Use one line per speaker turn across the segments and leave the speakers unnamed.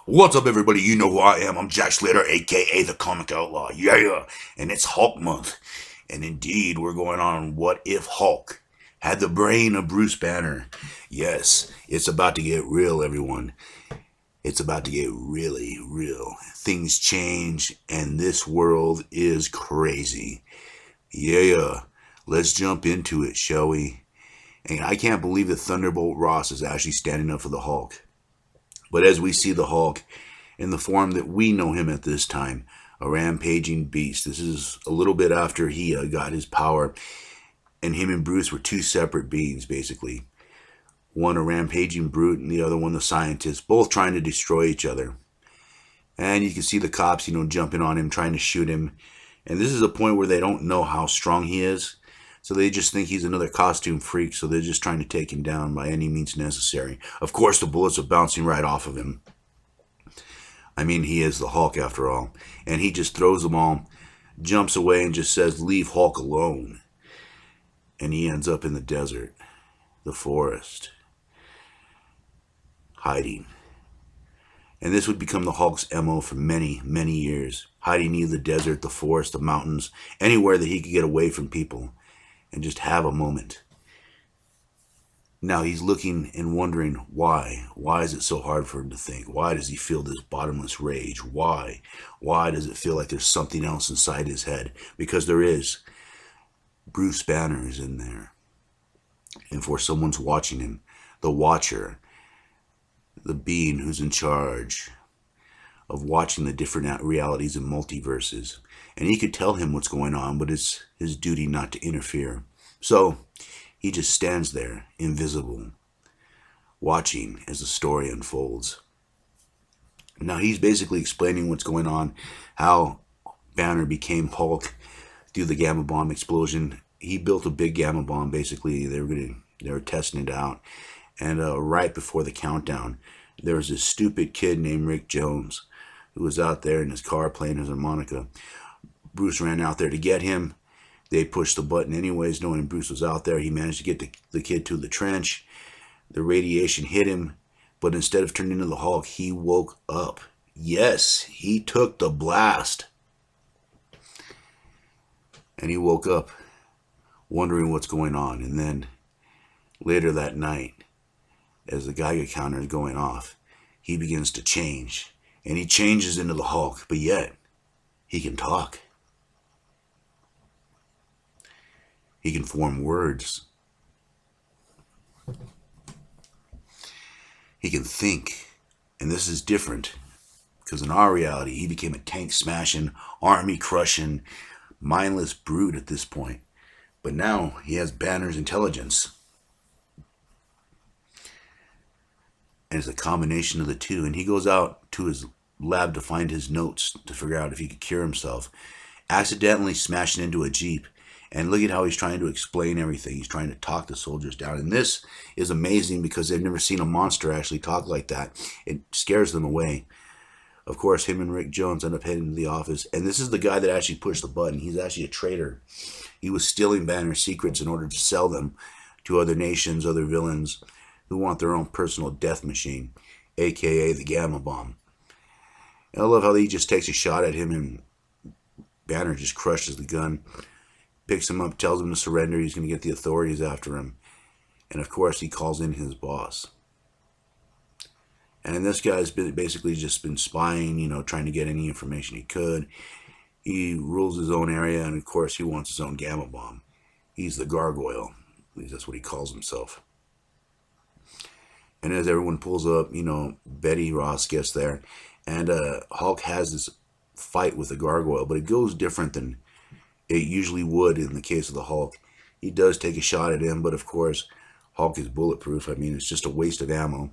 What's up, everybody? You know who I am. I'm Jack Slater, aka the Comic Outlaw. Yeah. And it's Hulk month. And indeed, we're going on What If Hulk had the brain of Bruce Banner. Yes, it's about to get real, everyone. It's about to get really real. Things change, and this world is crazy. Yeah. Let's jump into it, shall we? And I can't believe that Thunderbolt Ross is actually standing up for the Hulk. But as we see the Hulk in the form that we know him at this time, a rampaging beast. This is a little bit after he got his power, and him and Bruce were two separate beings, basically. One a rampaging brute, and the other one the scientist, both trying to destroy each other. And you can see the cops, jumping on him, trying to shoot him. And this is a point where they don't know how strong he is. So they just think he's another costume freak, so they're just trying to take him down by any means necessary. Of course, the bullets are bouncing right off of him. I mean, he is the Hulk after all. And he just throws them all, jumps away, and just says, "Leave Hulk alone." And he ends up in the desert, the forest, hiding. And this would become the Hulk's MO for many, many years. Hiding in the desert, the forest, the mountains, anywhere that he could get away from people and just have a moment. Now he's looking and wondering why. Why is it so hard for him to think? Why does he feel this bottomless rage? Why? Why does it feel like there's something else inside his head? Because there is. Bruce Banner is in there. And for someone's watching him, the Watcher, the being who's in charge of watching the different realities and multiverses. And he could tell him what's going on, but it's his duty not to interfere. So he just stands there, invisible, watching as the story unfolds. Now he's basically explaining what's going on, how Banner became Hulk through the gamma bomb explosion. He built a big gamma bomb. Basically, they were testing it out, and right before the countdown, there was this stupid kid named Rick Jones who was out there in his car playing his harmonica. Bruce ran out there to get him. They pushed the button anyways, knowing Bruce was out there. He managed to get the kid to the trench. The radiation hit him, but instead of turning into the Hulk, he woke up. Yes, he took the blast. And he woke up wondering what's going on. And then later that night, as the Geiger counter is going off, he begins to change. And he changes into the Hulk, but yet he can talk. He can form words. He can think. And this is different because in our reality, he became a tank smashing, army crushing, mindless brute at this point. But now he has Banner's intelligence. And it's a combination of the two. And he goes out to his lab to find his notes to figure out if he could cure himself, accidentally smashing into a Jeep. And look at how he's trying to explain everything. He's trying to talk the soldiers down. And this is amazing because they've never seen a monster actually talk like that. It scares them away. Of course, him and Rick Jones end up heading to the office. And this is the guy that actually pushed the button. He's actually a traitor. He was stealing Banner's secrets in order to sell them to other nations, other villains who want their own personal death machine, aka the Gamma Bomb. And I love how he just takes a shot at him and Banner just crushes the gun, picks him up, tells him to surrender. He's going to get the authorities after him. And of course, he calls in his boss. And this guy's basically just been spying, trying to get any information he could. He rules his own area, and of course, he wants his own gamma bomb. He's the gargoyle. At least that's what he calls himself. And as everyone pulls up, Betty Ross gets there, and Hulk has this fight with the gargoyle, but it goes different than it usually would in the case of the Hulk. He does take a shot at him, but of course, Hulk is bulletproof. I mean, it's just a waste of ammo.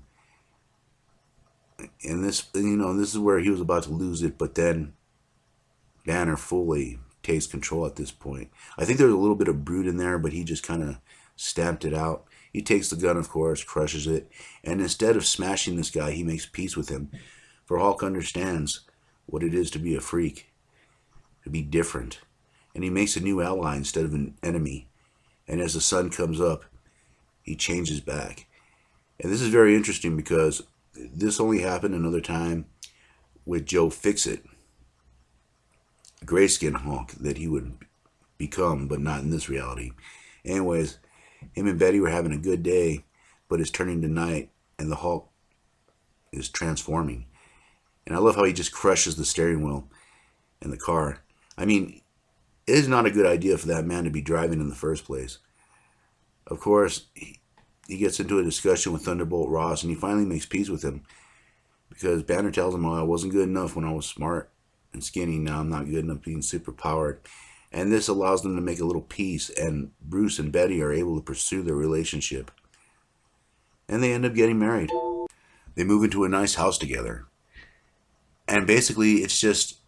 And this is where he was about to lose it, but then Banner fully takes control at this point. I think there's a little bit of brute in there, but he just kind of stamped it out. He takes the gun, of course, crushes it, and instead of smashing this guy, he makes peace with him. For Hulk understands what it is to be a freak, to be different. And he makes a new ally instead of an enemy. And as the sun comes up, he changes back. And this is very interesting because this only happened another time with Joe Fixit, grayskin Hulk that he would become, but not in this reality. Anyways, him and Betty were having a good day, but it's turning to night, and the Hulk is transforming. And I love how he just crushes the steering wheel in the car. I mean, it is not a good idea for that man to be driving in the first place. Of course, he gets into a discussion with Thunderbolt Ross, and he finally makes peace with him because Banner tells him, "Oh, I wasn't good enough when I was smart and skinny. Now I'm not good enough being super powered." And this allows them to make a little peace, and Bruce and Betty are able to pursue their relationship. And they end up getting married. They move into a nice house together. And basically, it's just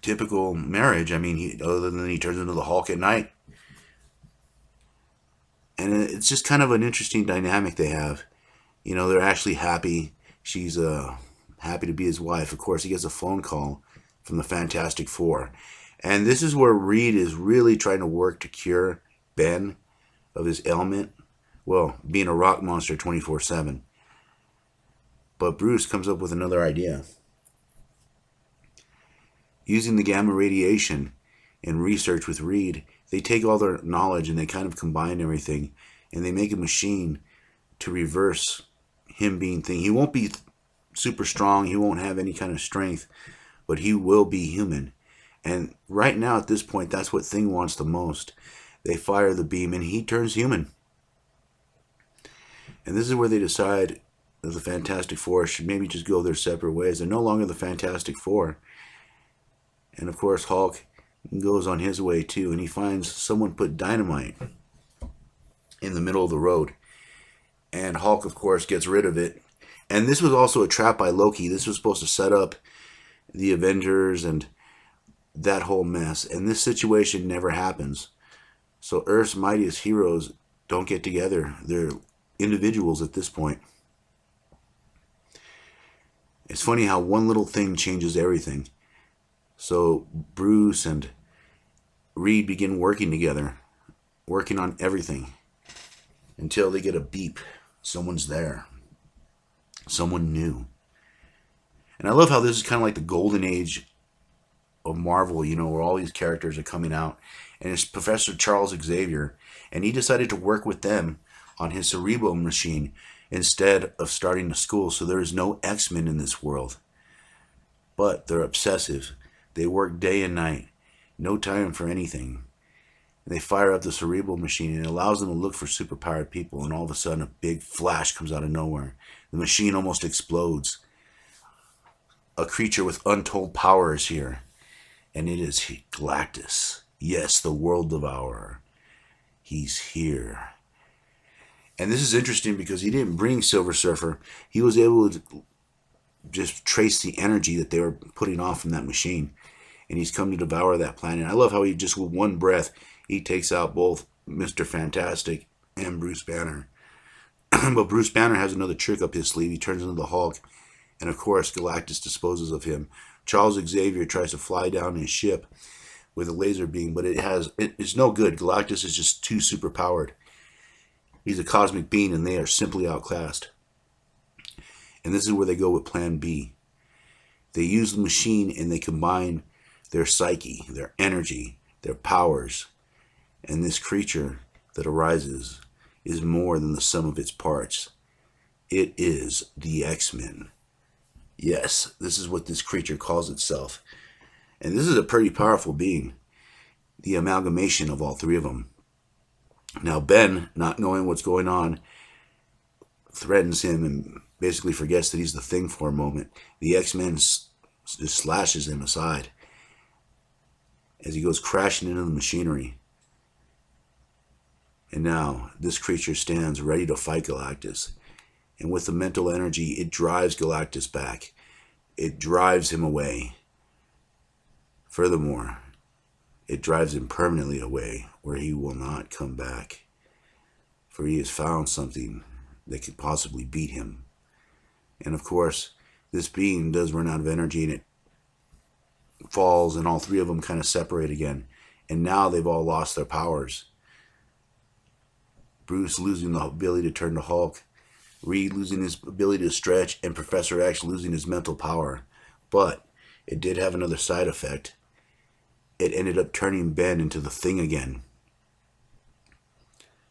typical marriage. I mean, other than he turns into the Hulk at night. And it's just kind of an interesting dynamic they have. You know, they're actually happy. She's happy to be his wife. Of course, he gets a phone call from the Fantastic Four. And this is where Reed is really trying to work to cure Ben of his ailment. Well, being a rock monster 24/7. But Bruce comes up with another idea. Using the gamma radiation and research with Reed, they take all their knowledge and they kind of combine everything, and they make a machine to reverse him being Thing. He won't be super strong, he won't have any kind of strength, but he will be human. And right now at this point, that's what Thing wants the most. They fire the beam and he turns human. And this is where they decide that the Fantastic Four should maybe just go their separate ways. They're no longer the Fantastic Four. And of course, Hulk goes on his way too, and he finds someone put dynamite in the middle of the road. And Hulk, of course, gets rid of it. And this was also a trap by Loki. This was supposed to set up the Avengers and that whole mess. And this situation never happens. So Earth's mightiest heroes don't get together. They're individuals at this point. It's funny how one little thing changes everything. So Bruce and Reed begin working together, working on everything, until they get a beep. Someone's there. Someone new. And I love how this is kind of like the golden age of Marvel, you know, where all these characters are coming out. And it's Professor Charles Xavier. And he decided to work with them on his cerebral machine instead of starting a school. So there is no X-Men in this world. But they're obsessive. They work day and night. No time for anything. They fire up the cerebral machine and it allows them to look for superpowered people. And all of a sudden a big flash comes out of nowhere. The machine almost explodes. A creature with untold power is here. And it is Galactus. Yes, the World Devourer. He's here. And this is interesting because he didn't bring Silver Surfer. He was able to just trace the energy that they were putting off from that machine. And he's come to devour that planet. I love how he just, with one breath, he takes out both Mr. Fantastic and Bruce Banner. But Bruce Banner has another trick up his sleeve. He turns into the Hulk. And of course, Galactus disposes of him. Charles Xavier tries to fly down his ship with a laser beam, but it's no good. Galactus is just too super powered. He's a cosmic being, and they are simply outclassed. And this is where they go with Plan B. They use the machine and they combine their psyche, their energy, their powers. And this creature that arises is more than the sum of its parts. It is the X-Men. Yes, this is what this creature calls itself. And this is a pretty powerful being. The amalgamation of all three of them. Now Ben, not knowing what's going on, threatens him and basically forgets that he's the Thing for a moment. The X-Men just slashes him aside as he goes crashing into the machinery. And now this creature stands ready to fight Galactus. And with the mental energy, it drives Galactus back. It drives him away. Furthermore, it drives him permanently away, where he will not come back. For he has found something that could possibly beat him. And of course, this being does run out of energy and it falls, and all three of them kind of separate again. And now they've all lost their powers. Bruce losing the ability to turn to Hulk. Reed losing his ability to stretch, and Professor X losing his mental power. But it did have another side effect. It ended up turning Ben into the Thing again.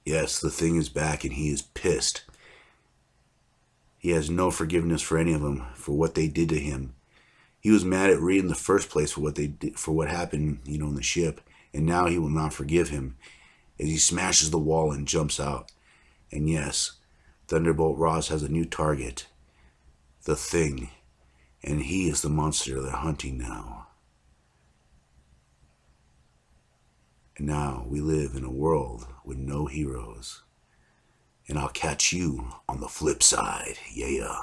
Yes, the Thing is back and he is pissed. He has no forgiveness for any of them for what they did to him. He was mad at Reed in the first place for what they did, for what happened, in the ship, and now he will not forgive him as he smashes the wall and jumps out. And yes, Thunderbolt Ross has a new target, the Thing, and he is the monster they're hunting now. And now we live in a world with no heroes. And I'll catch you on the flip side. Yeah.